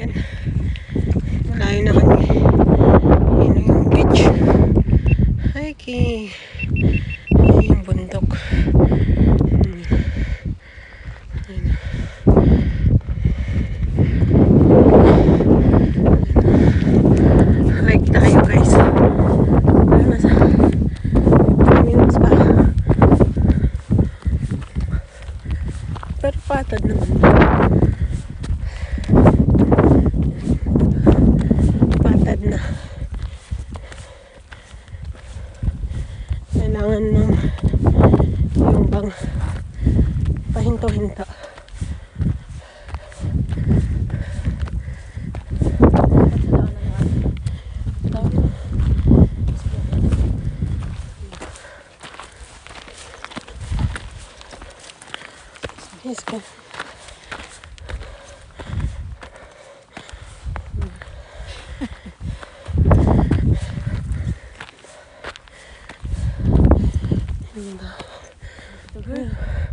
Ayan. Malayo na kami. Yun yung beach. Hiking. Yung bundok. Ayan. Hike tayo guys. Nasa 10 minutes pa. Pero patad naman. Patad na. Kailangan ng yung bang pahinto-hinto. Yes, good. Good.